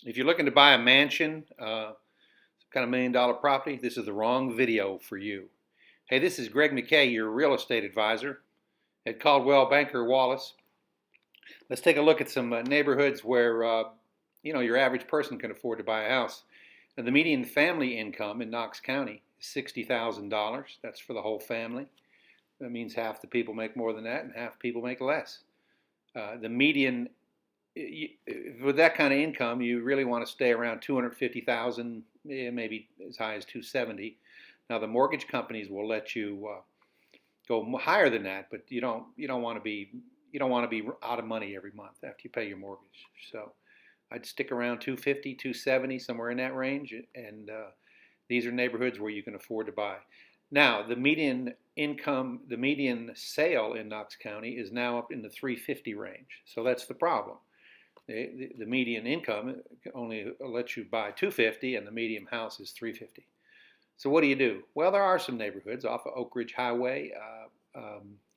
If you're looking to buy a mansion, some kind of $1 million property, this is the wrong video for you. Hey, this is Greg McKay, your real estate advisor at Caldwell Banker Wallace. Let's take a look at some neighborhoods where your average person can afford to buy a house. Now, the median family income in Knox County is $60,000. That's for the whole family. That means half the people make more than that and half the people make less. The median, with that kind of income, you really want to stay around 250,000, maybe as high as 270. Now the mortgage companies will let you go higher than that, but you don't want to be out of money every month after you pay your mortgage. So I'd stick around 250, 270, somewhere in that range, and these are neighborhoods where you can afford to buy. Now, the median sale in Knox County is now up in the 350 range. So that's the problem. The median income only lets you buy 250, and the median house is 350. So what do you do? Well, there are some neighborhoods off of Oak Ridge Highway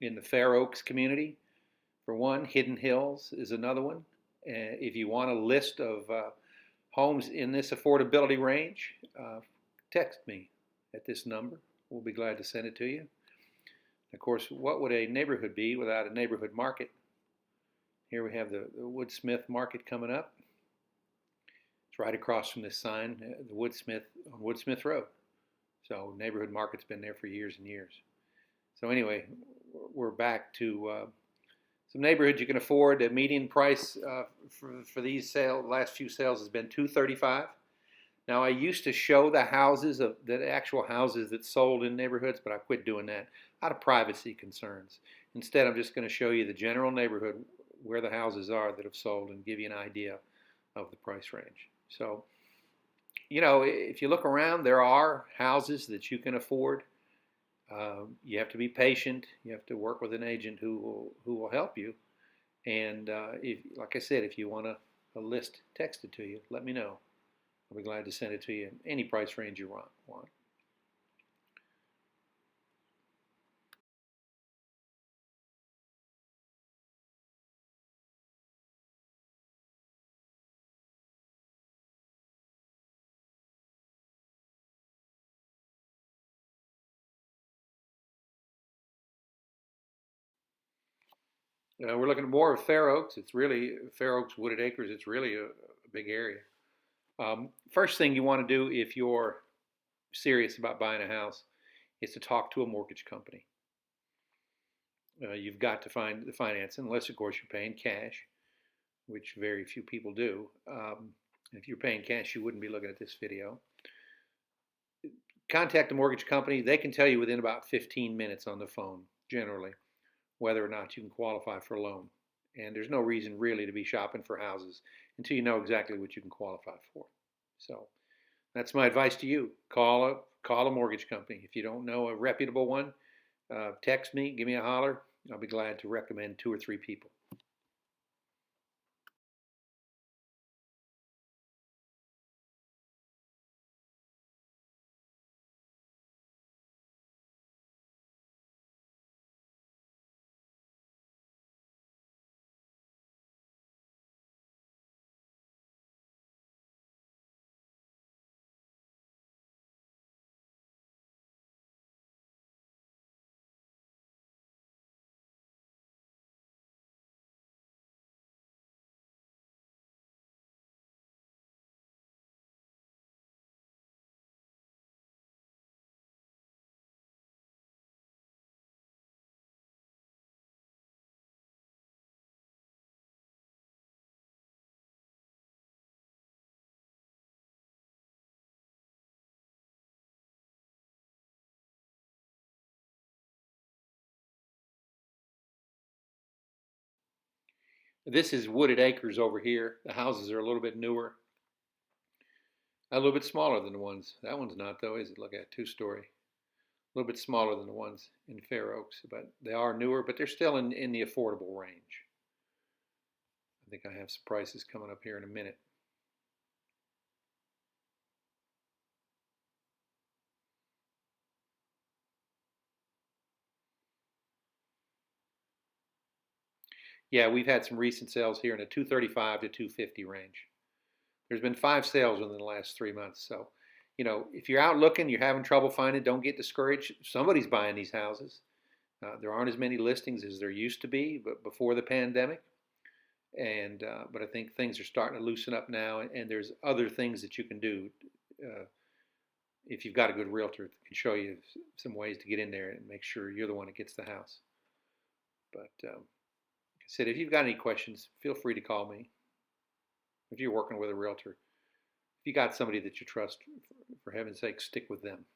in the Fair Oaks community. For one, Hidden Hills is another one. If you want a list of homes in this affordability range, text me at this number. We'll be glad to send it to you. Of course, what would a neighborhood be without a neighborhood market? Here we have the Woodsmith Market coming up. It's right across from this sign, the Woodsmith on Woodsmith Road. So neighborhood market's been there for years and years. So anyway, we're back to some neighborhoods you can afford. The median price for these last few sales has been $235. Now I used to show the actual houses that sold in neighborhoods, but I quit doing that out of privacy concerns. Instead, I'm just going to show you the general neighborhood where the houses are that have sold and give you an idea of the price range. So, if you look around, there are houses that you can afford. You have to be patient. You have to work with an agent who will help you. And like I said, if you want a list texted to you, let me know. I'll be glad to send it to you in any price range you want. We're looking at more of Fair Oaks. It's really Fair Oaks Wooded Acres. It's really a big area. First thing you want to do if you're serious about buying a house is to talk to a mortgage company. You've got to find the financing, unless of course you're paying cash, which very few people do. If you're paying cash, you wouldn't be looking at this video. Contact the mortgage company. They can tell you within about 15 minutes on the phone, generally, whether or not you can qualify for a loan. And there's no reason really to be shopping for houses until you know exactly what you can qualify for. So that's my advice to you. Call a mortgage company. If you don't know a reputable one, text me, give me a holler. I'll be glad to recommend 2 or 3 people. This is Wooded Acres over here. The houses are a little bit newer, a little bit smaller than the ones. That one's not though, is it? Look at 2-story. A little bit smaller than the ones in Fair Oaks, but they are newer, but they're still in the affordable range. I think I have some prices coming up here in a minute. Yeah, we've had some recent sales here in the 235 to 250 range. There's been 5 sales within the last 3 months. So, if you're out looking, you're having trouble finding, don't get discouraged. Somebody's buying these houses. There aren't as many listings as there used to be, but before the pandemic. But I think things are starting to loosen up now, and there's other things that you can do. If you've got a good realtor that can show you some ways to get in there and make sure you're the one that gets the house. But like I said, if you've got any questions, feel free to call me. If you're working with a realtor, if you got somebody that you trust, for heaven's sake, stick with them.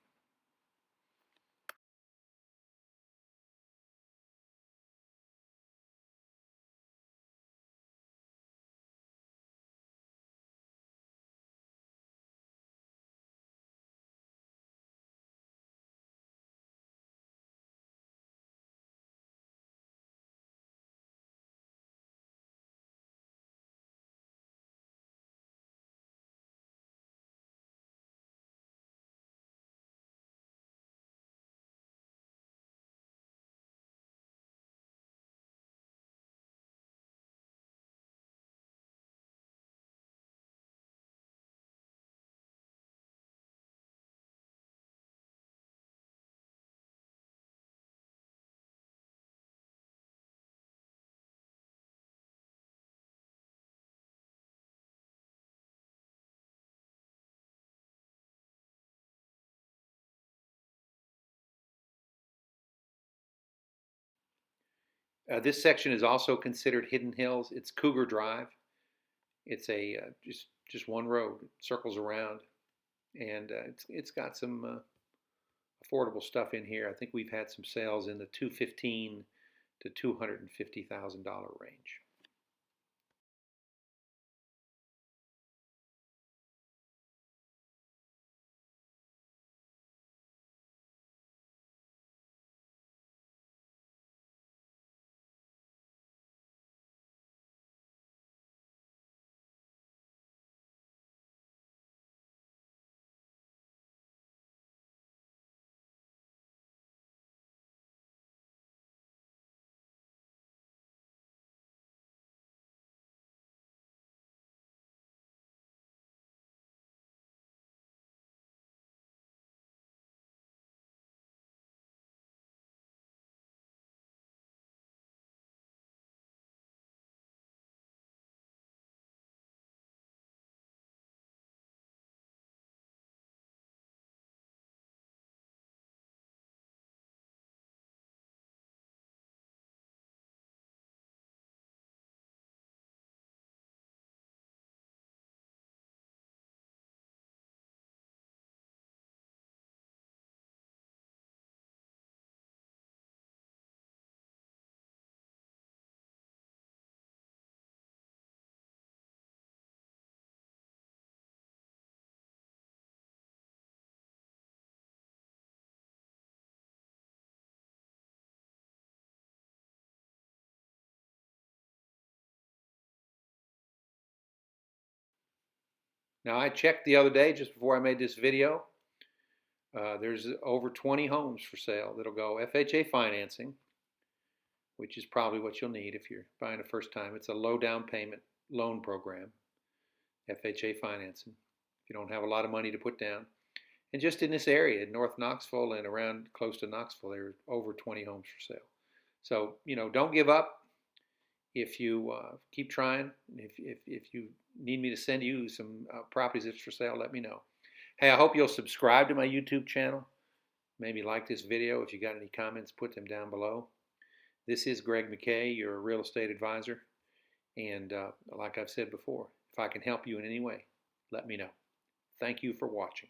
This section is also considered Hidden Hills. It's Cougar Drive. It's a just one road, it circles around, and it's got some affordable stuff in here. I think we've had some sales in the $215,000 to $250,000 range. Now I checked the other day just before I made this video. There's over 20 homes for sale that'll go FHA financing, which is probably what you'll need if you're buying a first time. It's a low down payment loan program, FHA financing, if you don't have a lot of money to put down. And just in this area, in North Knoxville and around close to Knoxville, there are over 20 homes for sale. So, don't give up. If you keep trying, if you need me to send you some properties that's for sale, let me know. Hey, I hope you'll subscribe to my YouTube channel. Maybe like this video. If you got any comments, put them down below. This is Greg McKay, your real estate advisor. And like I've said before, if I can help you in any way, let me know. Thank you for watching.